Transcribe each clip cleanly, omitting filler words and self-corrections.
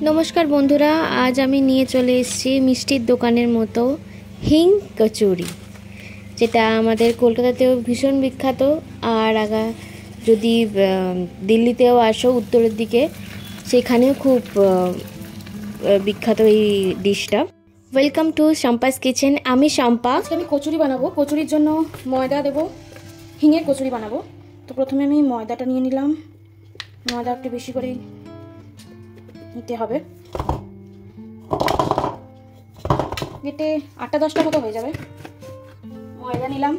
নমস্কার বন্ধুরা, আজ আমি নিয়ে চলে এসেছি মিষ্টির দোকানের মতো হিং কচুরি, যেটা আমাদের কলকাতাতেও ভীষণ বিখ্যাত। আর যদি দিল্লিতেও আসো উত্তরের দিকে, সেখানেও খুব বিখ্যাত এই ডিশটা। Welcome to Shampa's kitchen. আমি শাম্পা। আজকে আমি কচুরি বানাবো। কচুরির জন্য ময়দা দেবো, হিঙের কচুরি বানাবো। তো প্রথমে আমি ময়দাটা নিয়ে নিলাম। ময়দা একটু বেশি করে নিতে হবে, এতে 8-10টা মতো হয়ে যাবে। ময়দা নিলাম,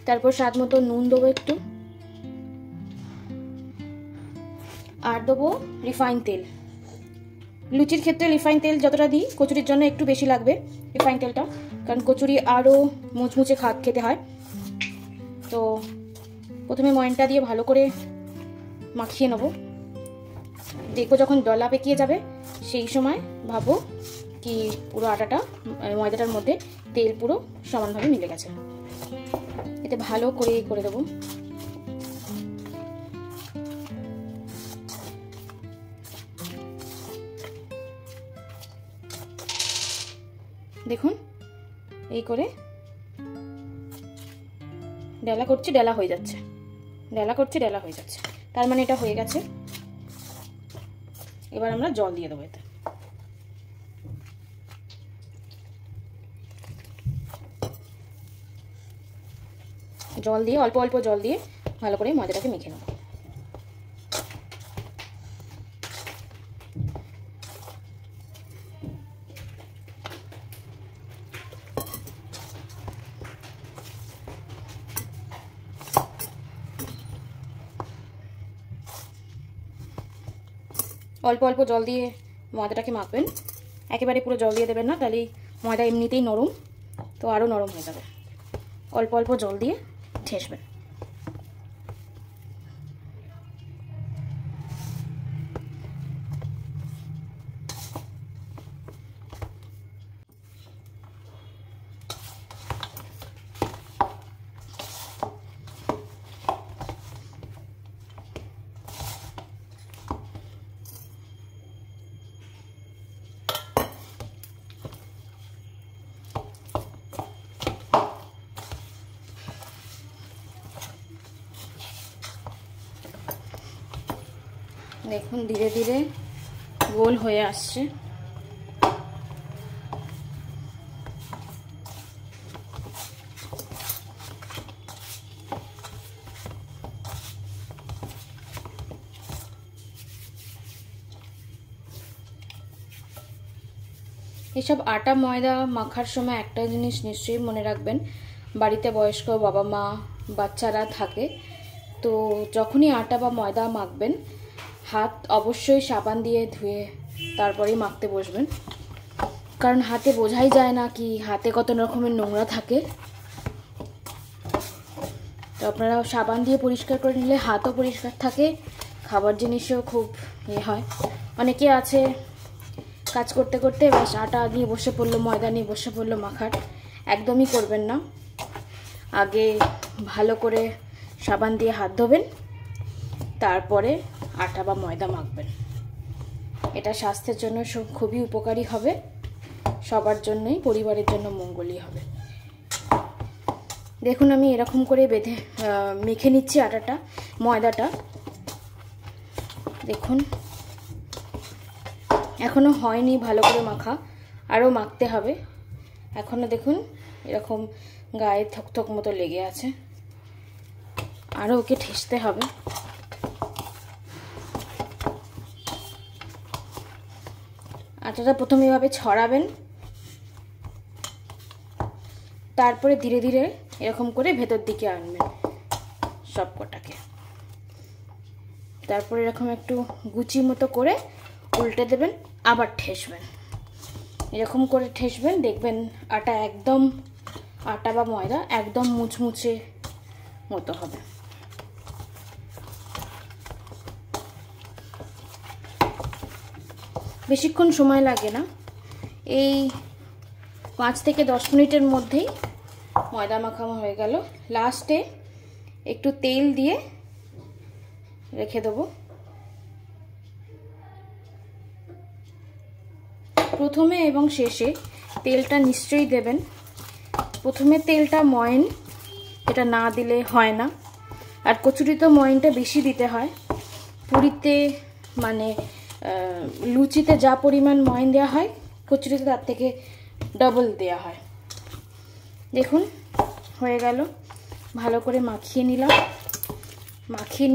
তারপর স্বাদ মতো নুন দেবো একটু, আর দেবো রিফাইন তেল। লুচির ক্ষেত্রে রিফাইন তেল যতটা দিই, কচুরির জন্য একটু বেশি লাগবে রিফাইন তেলটা, কারণ কচুরি আরও মুচমুচে খেতে হয়। তো প্রথমে ময়নটা দিয়ে ভালো করে মাখিয়ে নেবো। দেখবো যখন ডলা পেকিয়ে যাবে, সেই সময় ভাবো কি পুরো ময়দাটার মধ্যে তেল পুরো সমানভাবে মিলে গেছে। এতে ভালো করে দেবো। দেখুন, এই করে ডেলা করছি, ডেলা হয়ে যাচ্ছে, ডেলা করছি, ডেলা হয়ে যাচ্ছে, তার মানে এটা হয়ে গেছে। এবার আমরা জল দিয়ে দেবো। এতে জল দিয়ে অল্প অল্প জল দিয়ে ভালো করে ময়দাটাকে মেখে নেব। অল্প অল্প জল দিয়ে ময়দাটাকে মাখবেন, একেবারে পুরো জল দিয়ে দেবেন না, তাহলে ময়দা এমনিতেই নরম, তো আরও নরম হয়ে যাবে। অল্প অল্প জল দিয়ে ঠেসবেন। দেখুন ধীরে ধীরে গোল হয়ে আসছে। এসব আটা ময়দা মাখার সময় একটা জিনিস নিশ্চয়ই মনে রাখবেন, বাড়িতে বয়স্ক বাবা মা বাচ্চারা থাকে, তো যখনই আটা বা ময়দা মাখবেন, হাত অবশ্যই সাবান দিয়ে ধুয়ে তারপরেই মাখতে বসবেন, কারণ হাতে বোঝাই যায় না কি হাতে কত রকমের নোংরা থাকে। তো আপনারা সাবান দিয়ে পরিষ্কার করে নিলে হাতও পরিষ্কার থাকে, খাবার জিনিসও খুব হয়। অনেকে আছে কাজ করতে করতে ব্যাস আটা নিয়ে বসে পড়লো, ময়দা নিয়ে বসে পড়লো মাখার। একদমই করবেন না। আগে ভালো করে সাবান দিয়ে হাত ধোবেন, তারপরে আটা বা ময়দা মাখবেন। এটা স্বাস্থ্যের জন্য খুবই উপকারী হবে, সবার জন্যই, পরিবারের জন্য মঙ্গলই হবে। দেখুন আমি এরকম করে মেখে নিচ্ছি ময়দাটা। দেখুন এখনো হয়নি ভালো করে মাখা, আরও মাখতে হবে। এখনো দেখুন এরকম গায়ে থকথক মতো লেগে আছে, আরও ওকে ঠেসতে হবে। আটাটা প্রথমে এভাবে ছড়াবেন, তারপরে ধীরে ধীরে এরকম করে ভেতর দিকে আনবেন সব কটাকে। তারপরে এরকম একটু গুচি মতো করে উল্টে দেবেন, আবার ঠেসবেন। এরকম করে ঠেসবেন, দেখবেন আটা বা ময়দা একদম মুচমুচে মতো হবে। বেশিক্ষণ সময় লাগে না, এই 5 থেকে 10 মিনিটের মধ্যেই ময়দা মাখানো হয়ে গেল। লাস্টে একটু তেল দিয়ে রেখে দেবো। প্রথমে এবং শেষে তেলটা নিশ্চয়ই দেবেন। প্রথমে তেলটা ময়ন, এটা না দিলে হয় না। আর কচুরিতে ময়নটা বেশি দিতে হয়। পুরিতে মানে লুচিতে যা পরিমাণ ময়ন দেওয়া হয়, কচুরিতে তার থেকে ডবল দেওয়া হয়। দেখুন হয়ে গেল, ভালো করে মাখিয়ে নিলাম। মাখিয়ে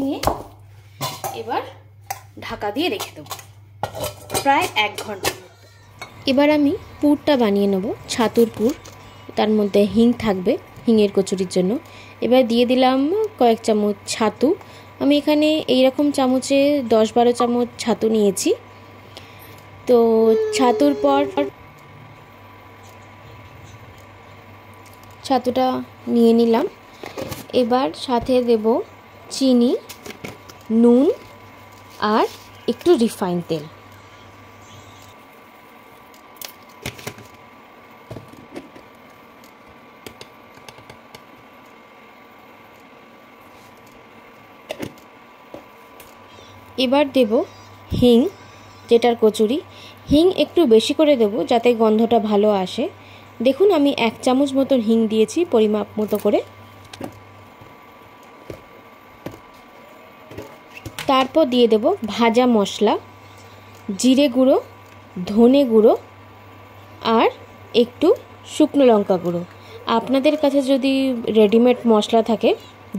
নিয়ে এবার ঢাকা দিয়ে রেখে দেবো প্রায় 1 ঘন্টা। এবার আমি পুরটা বানিয়ে নেব, ছাতুর পুর। তার মধ্যে হিং থাকবে, হিঙের কচুরির জন্য। এবার দিয়ে দিলাম কয়েক চামচ ছাতু। আমি এখানে এইরকম চামচে 10-12 চামচ ছাতু নিয়েছি। তো ছাতুর পর ছাতুটা নিয়ে নিলাম। এবার সাথে দেব চিনি, নুন আর একটু রিফাইন তেল। এবার দেব হিং, যেটার কচুরি। হিং একটু বেশি করে দেব যাতে গন্ধটা ভালো আসে। দেখুন আমি 1 চামচ মতন হিং দিয়েছি পরিমাপ মতো করে। তারপর দিয়ে দেব ভাজা মশলা, জিরে গুঁড়ো, ধনে গুঁড়ো আর একটু শুকনো লঙ্কা গুঁড়ো। আপনাদের কাছে যদি রেডিমেড মশলা থাকে,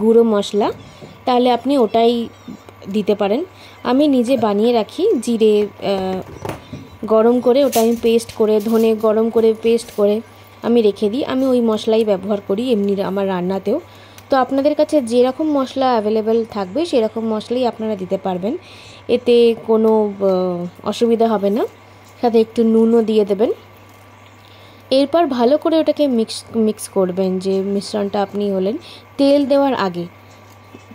গুঁড়ো মশলা, তাহলে আপনি ওটাই দিতে পারেন। আমি নিজে বানিয়ে রাখি, জিরে গরম করে ওটা আমি পেস্ট করে, ধনে গরম করে পেস্ট করে আমি রেখে দিই। আমি ওই মশলাই ব্যবহার করি এমনি আমার রান্নাতেও। তো আপনাদের কাছে যেরকম মশলা অ্যাভেলেবেল থাকবে সেরকম মশলাই আপনারা দিতে পারবেন, এতে কোনো অসুবিধা হবে না। সাথে একটু নুনও দিয়ে দেবেন। এরপর ভালো করে ওটাকে মিক্স করবেন, যে মিশ্রণটা আপনি হলেন। তেল দেওয়ার আগে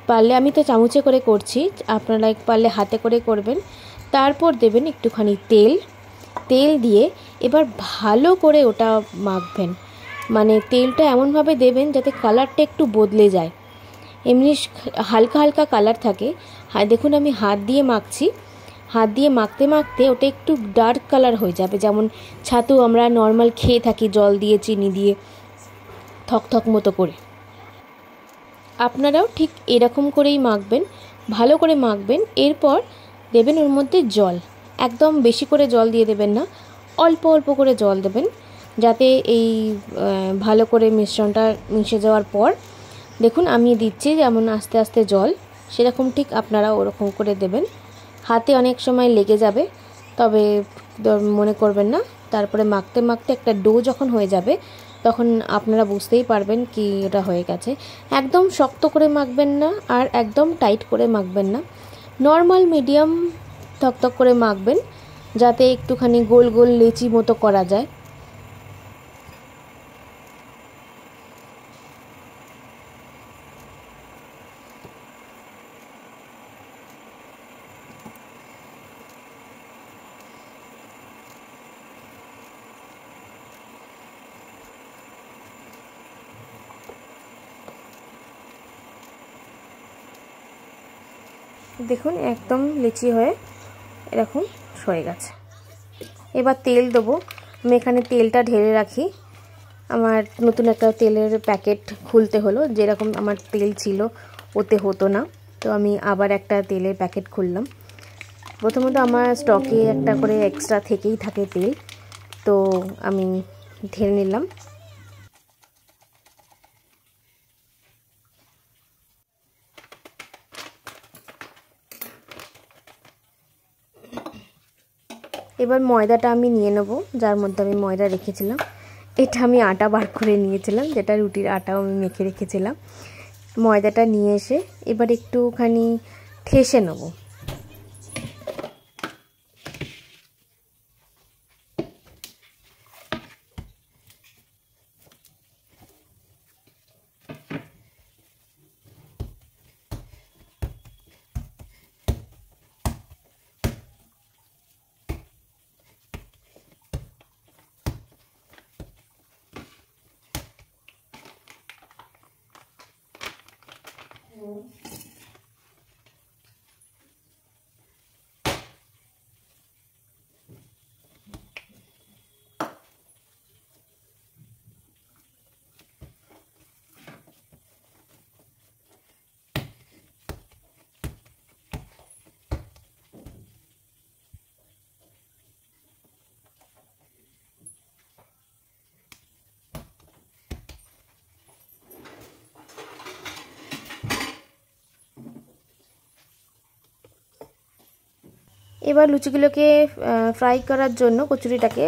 পারলে, আমি তো চামচে করে করছি, আপনারা পারলে হাতে করে করবেন। তারপর দেবেন একটুখানি তেল দিয়ে এবার ভালো করে ওটা মাখবেন। মানে তেলটা এমনভাবে দেবেন যাতে কালারটা একটু বদলে যায়। এমনি হালকা হালকা কালার থাকে। দেখুন আমি হাত দিয়ে মাখছি, হাত দিয়ে মাখতে মাখতে ওটা একটু ডার্ক কালার হয়ে যাবে। যেমন ছাতু আমরা নর্মাল খেয়ে থাকি জল দিয়ে, চিনি দিয়ে, থকথক মতো করে। আপনারাও ঠিক এরকম করেই মাখবেন, ভালো করে মাখবেন। এরপর দেবেন ওর মধ্যে জল। একদম বেশি করে জল দিয়ে দেবেন না, অল্প অল্প করে জল দেবেন, যাতে এই ভালো করে মিশ্রণটা মিশে যাওয়ার পর, দেখুন আমি দিচ্ছি যেমন আস্তে আস্তে জল, সেরকম ঠিক আপনারা ওরকম করে দেবেন। হাতে অনেক সময় লেগে যাবে, তবে মনে করবেন না। তারপরে মাখতে মাখতে একটা ডো যখন হয়ে যাবে, তখন আপনারা বুঝতেই পারবেন কি এটা হয়ে গেছে। একদম শক্ত করে মাখবেন না আর একদম টাইট করে মাখবেন না, নর্মাল মিডিয়াম থকথক করে মাখবেন, যাতে একটুখানি গোল গোল লেচি মতো করা যায়। দেখুন একদম লিচি হয়ে এরকম হয়ে গেছে। এবার তেল দেবো। আমি এখানে তেলটা ঢেলে রাখি। আমার নতুন একটা তেলের প্যাকেট খুলতে হলো, যেরকম আমার তেল ছিল ওতে হতো না, তো আমি আবার একটা তেলের প্যাকেট খুললাম। প্রথমত আমার স্টকে একটা করে এক্সট্রা থেকেই থাকে তেল, তো আমি ঢেলে নিলাম। এবার ময়দাটা আমি নিয়ে নেব, যার মধ্যে আমি ময়দা রেখেছিলাম। এটা আমি আটা বার করে নিয়েছিলাম, যেটা রুটির আটাও আমি মেখে রেখেছিলাম। ময়দাটা নিয়ে এসে এবার একটুখানি ঠেসে নেব। এবার লুচিগুলোকে ফ্রাই করার জন্য কচুরিটাকে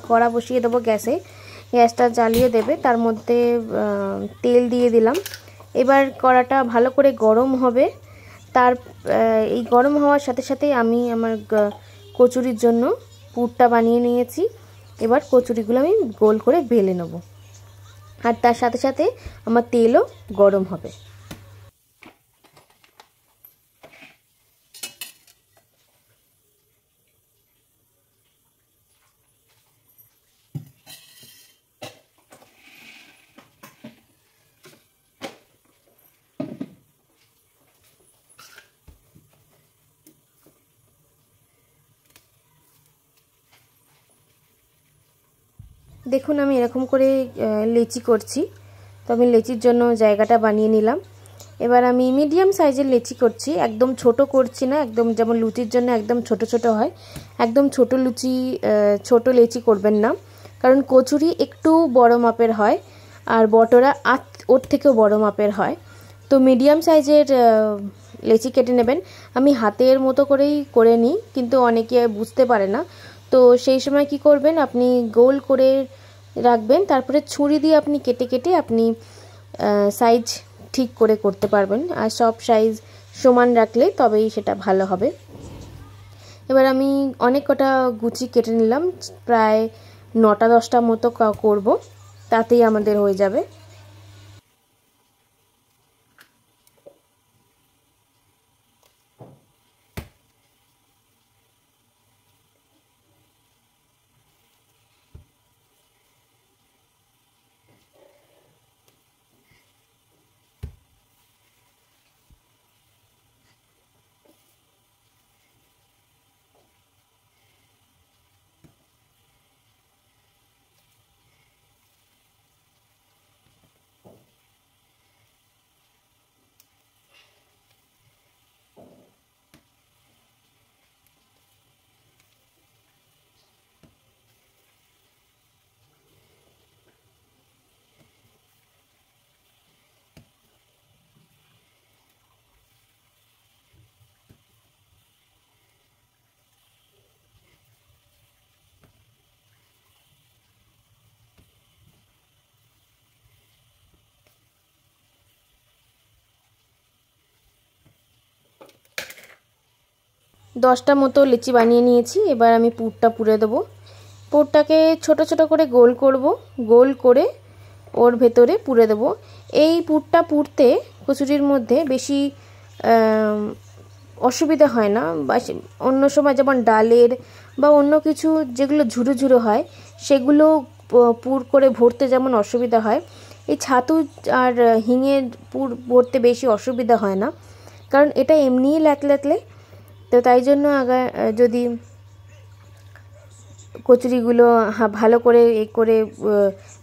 কড়া বসিয়ে দেবো গ্যাসে। গ্যাসটা জ্বালিয়ে দেবে, তার মধ্যে তেল দিয়ে দিলাম। এবার কড়াটা ভালো করে গরম হবে। তার এই গরম হওয়ার সাথে সাথে আমি আমার কচুরির জন্য পুরটা বানিয়ে নিয়েছি। এবার কচুরিগুলো আমি গোল করে বেলে নেব, আর তার সাথে সাথে আমার তেলও গরম হবে। দেখুন আমি এরকম করে লেচি করছি। তো আমি লেচির জন্য জায়গাটা বানিয়ে নিলাম। এবার আমি মিডিয়াম সাইজের লেচি করছি, একদম ছোট করছি না, একদম যেমন লুচির জন্য একদম ছোট ছোট হয়, একদম ছোট লুচি ছোট লেচি করবেন না, কারণ কচুরি একটু বড় মাপের হয় আর বটরা ওর থেকেও বড় মাপের হয়। তো মিডিয়াম সাইজের লেচি কেটে নেবেন। আমি হাতের মতো করেই করে নিই, কিন্তু অনেকে বুঝতে পারে না। তো সেই সময় কি করবেন, আপনি গোল করে রাখবেন, তারপরে ছুরি দিয়ে আপনি কেটে কেটে আপনি সাইজ ঠিক করে করতে পারবেন। আর সব সাইজ সমান রাখলে তবেই সেটা ভালো হবে। এবার আমি অনেক কটা গুচি কেটে নিলাম, প্রায় 9-10টা মতো করব, তাতেই আমাদের হয়ে যাবে। দশটা মতো লিচি বানিয়ে নিয়েছি। এবার আমি পুরটা পুরে দেবো। পুরটাকে ছোট ছোট করে গোল করব, গোল করে ওর ভেতরে পুরে দেবো। এই পুরটা পুরতে কচুরির মধ্যে বেশি অসুবিধা হয় না। অন্য সময় যেমন ডালের বা অন্য কিছু যেগুলো ঝুরো ঝুরো হয়, সেগুলো পুর করে ভরতে যেমন অসুবিধা হয়, এই ছাতু আর হিঙের পুর ভরতে বেশি অসুবিধা হয় না, কারণ এটা এমনিই ল্যাতলে। তো তাই জন্য যদি কচুরিগুলো ভালো করে করে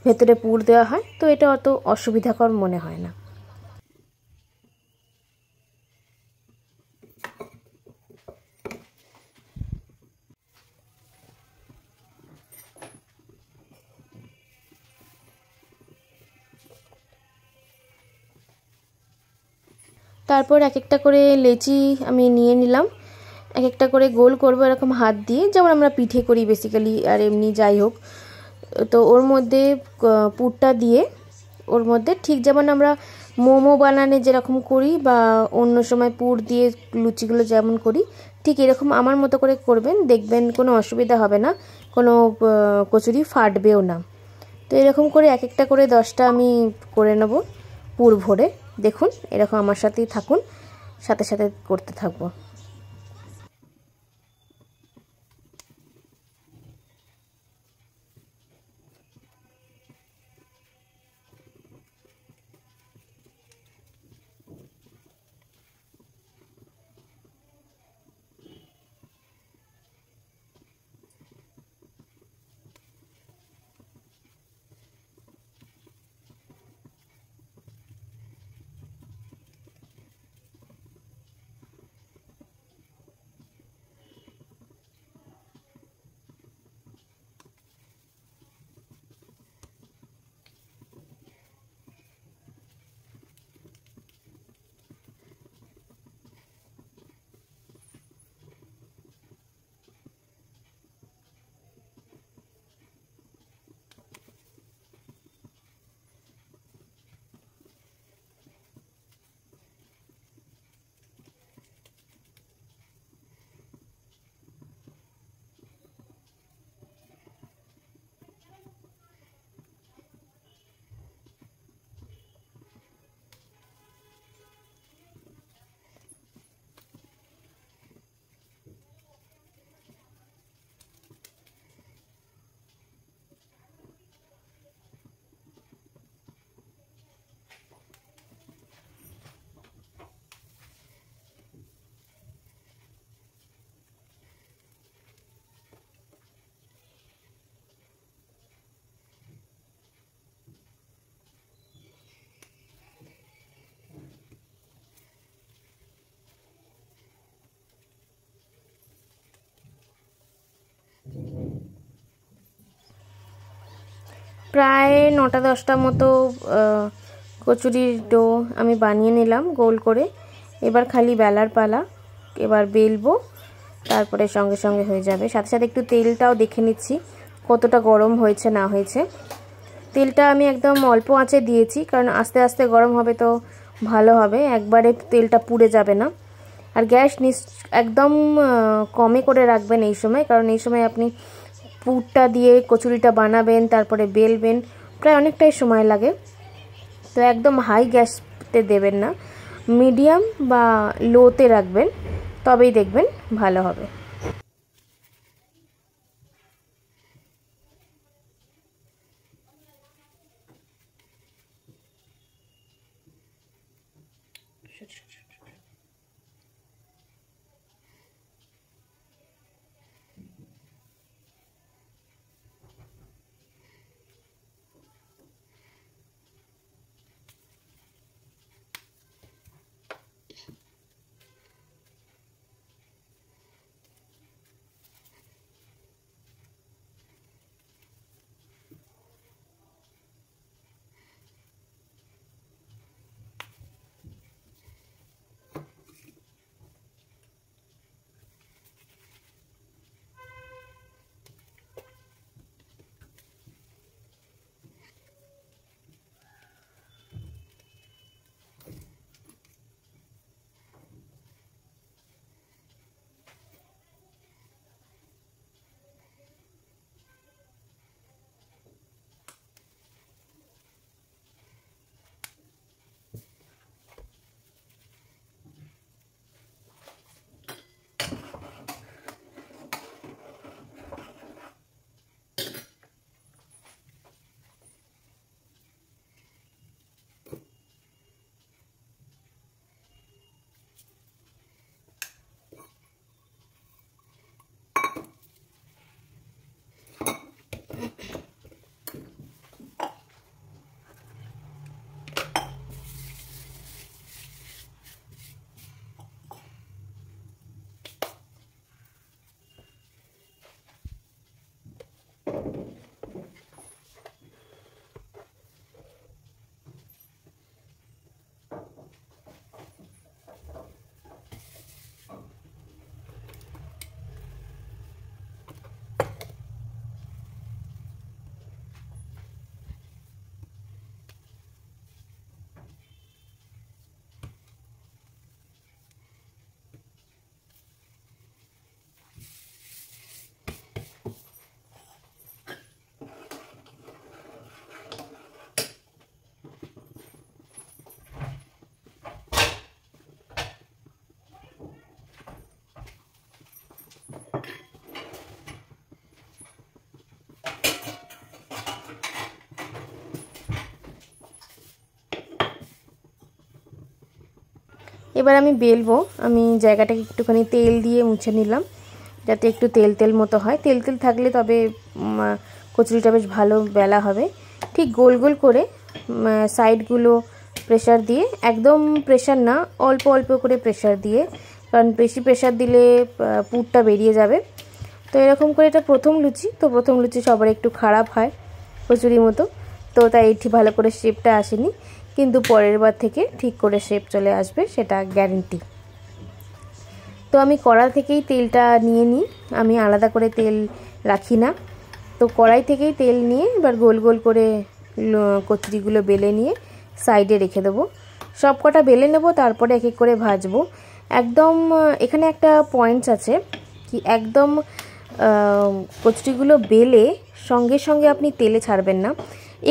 ভেতরে পুর দেওয়া হয়, তো এটা অত অসুবিধাকর মনে হয় না। তারপর এক একটা করে লেচি আমি নিয়ে নিলাম, এক একটা করে গোল করবো এরকম হাত দিয়ে, যেমন আমরা পিঠে করি বেসিক্যালি, আর এমনি যাই হোক। তো ওর মধ্যে পুরটা দিয়ে, ওর মধ্যে ঠিক যেমন আমরা মোমো বানানে যেরকম করি বা অন্য সময় পুর দিয়ে লুচিগুলো যেমন করি, ঠিক এরকম আমার মতো করে করবেন, দেখবেন কোনো অসুবিধা হবে না, কোনো কচুরি ফাটবেও না। তো এরকম করে এক একটা করে 10টা আমি করে নেব পুর ভরে। দেখুন এরকম আমার সাথেই থাকুন, সাথে সাথে করতে থাকবো। প্রায় 9টা-10টার মতো কচুরির ডো আমি বানিয়ে নিলাম গোল করে। এবার খালি বেলার পালা, এবার বেলবো, তারপরে সঙ্গে সঙ্গে হয়ে যাবে। সাথে সাথে একটু তেলটাও দেখে নিচ্ছি কতটা গরম হয়েছে না হয়েছে। তেলটা আমি একদম অল্প আঁচে দিয়েছি, কারণ আস্তে আস্তে গরম হবে তো ভালো হবে, একবারে তেলটা পুড়ে যাবে না। আর গ্যাস একদম কমে করে রাখবেন এই সময়, কারণ এই সময় আপনি পুরটা দিয়ে কচুরিটা বানাবেন, তারপরে বেলবেন, প্রায় অনেকটাই সময় লাগে। তো একদম হাই গ্যাসতে দেবেন না, মিডিয়াম বা লোতে রাখবেন, তবেই দেখবেন ভালো হবে। এবার আমি বেলবো। আমি জায়গাটাকে একটুখানি তেল দিয়ে মুছে নিলাম, যাতে একটু তেল তেল মতো হয়। তেল তেল থাকলে তবে কচুরিটা বেশ ভালো বেলা হবে। ঠিক গোল গোল করে সাইডগুলো প্রেসার দিয়ে, একদম প্রেসার না, অল্প অল্প করে প্রেসার দিয়ে, কারণ বেশি প্রেসার দিলে পুরটা বেরিয়ে যাবে। তো এরকম করে, এটা প্রথম লুচি, তো প্রথম লুচি সবার একটু খারাপ হয় কচুরি মতো, তো তাই এটি ভালো করে শেপটা আসেনি, কিন্তু পরের বার থেকে ঠিক করে শেপ চলে আসবে, সেটা গ্যারেন্টি। তো আমি কড়া থেকেই তেলটা নিয়ে নিই, আমি আলাদা করে তেল রাখি না। তো কড়াই থেকেই তেল নিয়ে এবার গোল গোল করে কচুরিগুলো বেলে নিয়ে সাইডে রেখে দেবো। সব কটা বেলে নেব, তারপরে এক এক করে ভাজবো। একদম এখানে একটা পয়েন্টস আছে কি, একদম কচুরিগুলো বেলে সঙ্গে সঙ্গে আপনি তেলে ছাড়বেন না,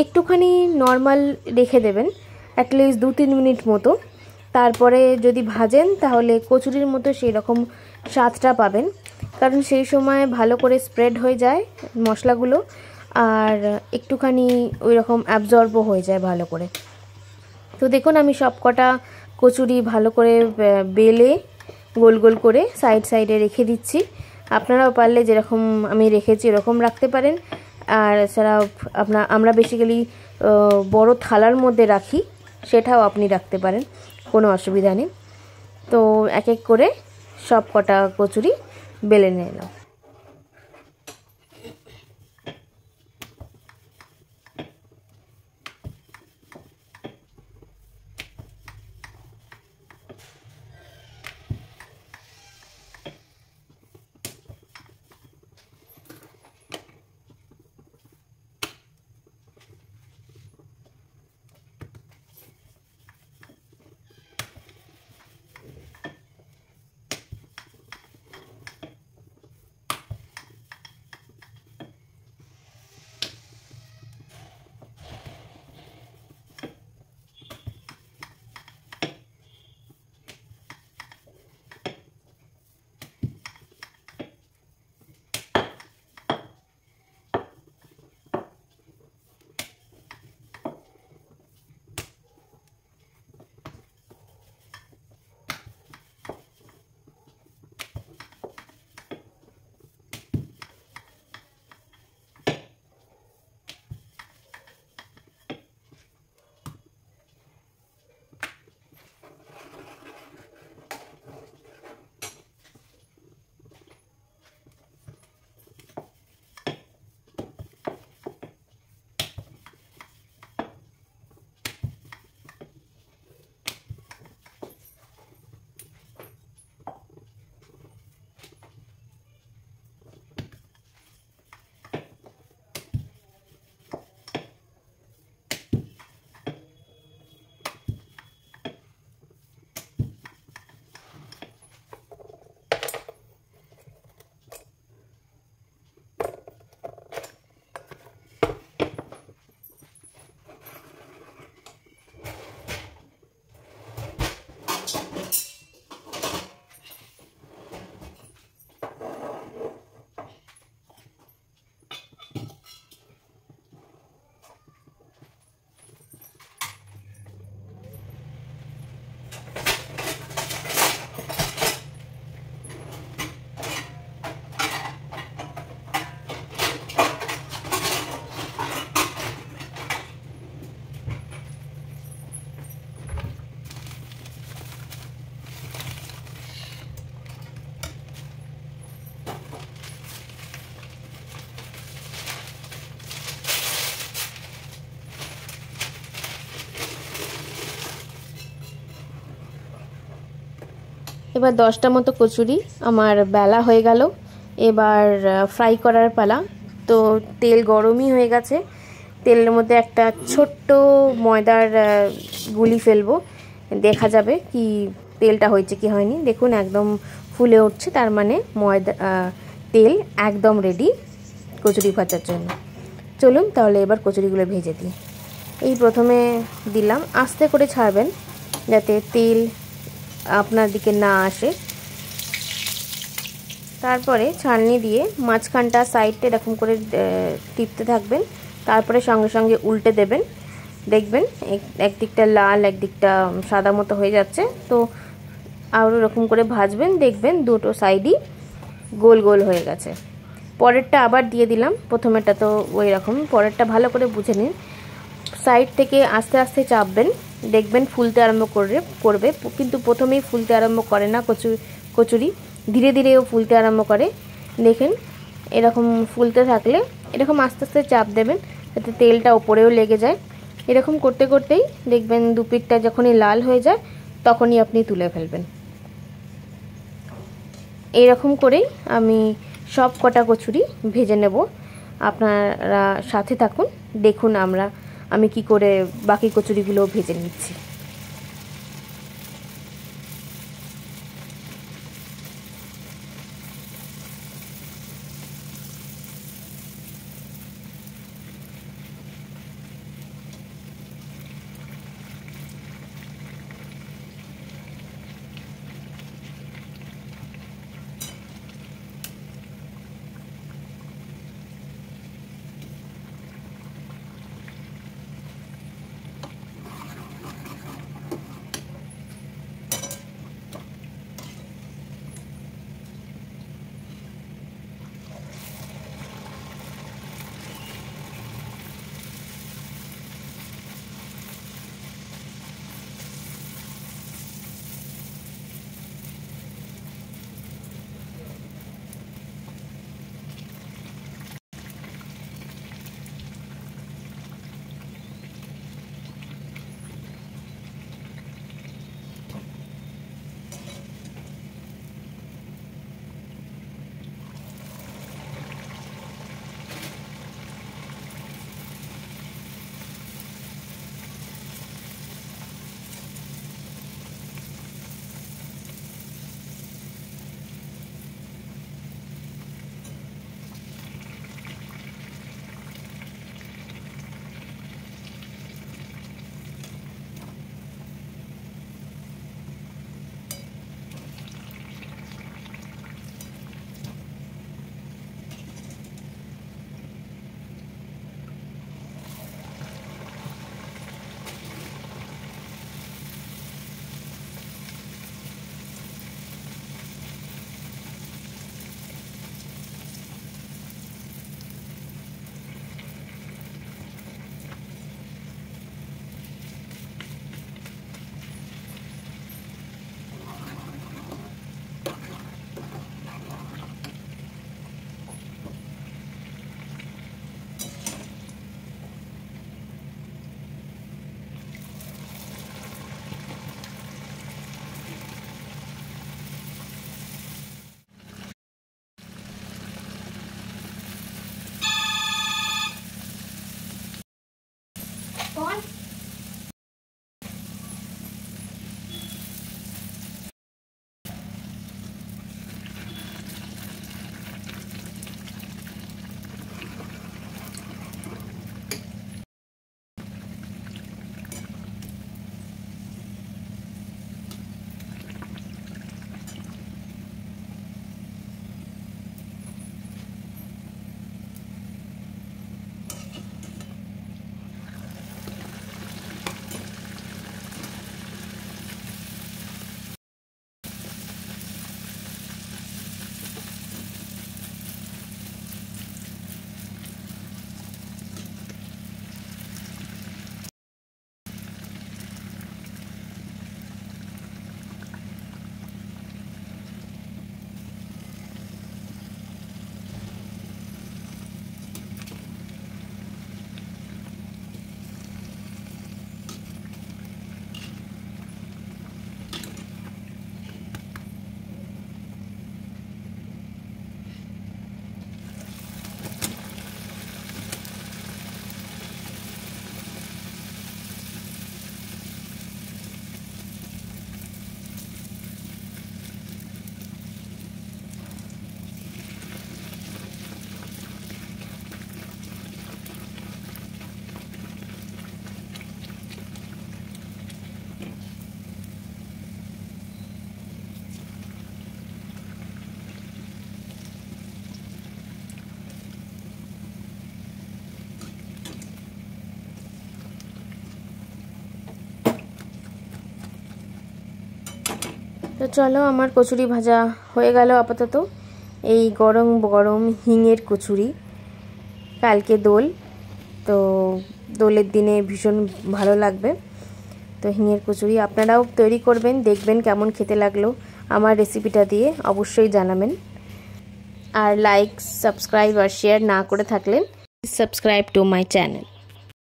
একটুখানি নর্মাল রেখে দেবেন, অ্যাটলিস্ট 2-3 মিনিট মতো। তারপরে যদি ভাজেন তাহলে কচুরির মতো সেই রকম স্বাদটা পাবেন, কারণ সেই সময় ভালো করে স্প্রেড হয়ে যায় মশলাগুলো, আর একটুখানি ওই রকম অ্যাবজর্বও হয়ে যায় ভালো করে। তো দেখুন, আমি সব কটা কচুরি ভালো করে বেলে গোল গোল করে সাইড সাইডে রেখে দিচ্ছি। আপনারাও পারলে যেরকম আমি রেখেছি এরকম রাখতে পারেন। আর এছাড়াও আমরা বেসিক্যালি বড় থালার মধ্যে রাখি, সেটাও আপনি রাখতে পারেন, কোনো অসুবিধা নেই। তো এক এক করে সব কটা কচুরি বেলে নিলাম। এবার 10টা মতো কচুরি আমার বেলা হয়ে গেল। এবার ফ্রাই করার পালা। তো তেল গরমই হয়ে গেছে, তেলের মধ্যে একটা ছোট্ট ময়দার গুলি ফেলবো, দেখা যাবে কি তেলটা হয়েছে কি হয়নি। দেখুন একদম ফুলে উঠছে, তার মানে ময়দা তেল একদম রেডি কচুরি ভাজার জন্য। চলুন তাহলে এবার কচুরিগুলো ভেজে দিই। এই প্রথমে দিলাম, আস্তে করে ছাড়বেন যাতে তেল আপনার দিকে না আসে। তারপরে ছাঁকনি দিয়ে মাঝখানটা সাইডটা এরকম করে টিপতে থাকবেন, তারপরে সঙ্গে সঙ্গে উল্টে দেবেন। দেখবেন একদিকটা লাল একদিকটা সাদা মতো হয়ে যাচ্ছে, তো আরও এরকম করে ভাজবেন, দেখবেন দুটো সাইডই গোল গোল হয়ে গেছে। পরেরটা আবার দিয়ে দিলাম, প্রথমেরটা তো ওই রকম, পরেরটা ভালো করে বুঝে নিন। সাইড থেকে আস্তে আস্তে চাপবেন, দেখবেন ফুলতে আরম্ভ করবে, কিন্তু প্রথমেই ফুলতে আরম্ভ করে না কচুরি, ধীরে ধীরেও ফুলতে আরম্ভ করে। দেখেন এরকম ফুলতে থাকলে এরকম আস্তে আস্তে চাপ দেবেন যাতে তেলটা ওপরেও লেগে যায়। এরকম করতে করতেই দেখবেন দুপিঠটা যখনই লাল হয়ে যায় তখনই আপনি তুলে ফেলবেন। এইরকম করেই আমি সব কটা কচুরি ভেজে নেব। আপনারা সাথে থাকুন, দেখুন আমি কি করে বাকি কচুরিগুলো ভেজে নিচ্ছি। তো চলো, আমার কচুরি ভাজা হয়ে গেল আপাতত। এই গরম গরম হিঙের কচুরি, কালকে দোল, তো দোলের দিনে ভীষণ ভালো লাগবে। তো হিঙের কচুরি আপনারাও তৈরি করবেন, দেখবেন কেমন খেতে লাগলো। আমার রেসিপিটা দিয়ে অবশ্যই জানাবেন। আর লাইক, সাবস্ক্রাইব আর শেয়ার না করে থাকলেন, সাবস্ক্রাইব টু মাই চ্যানেল।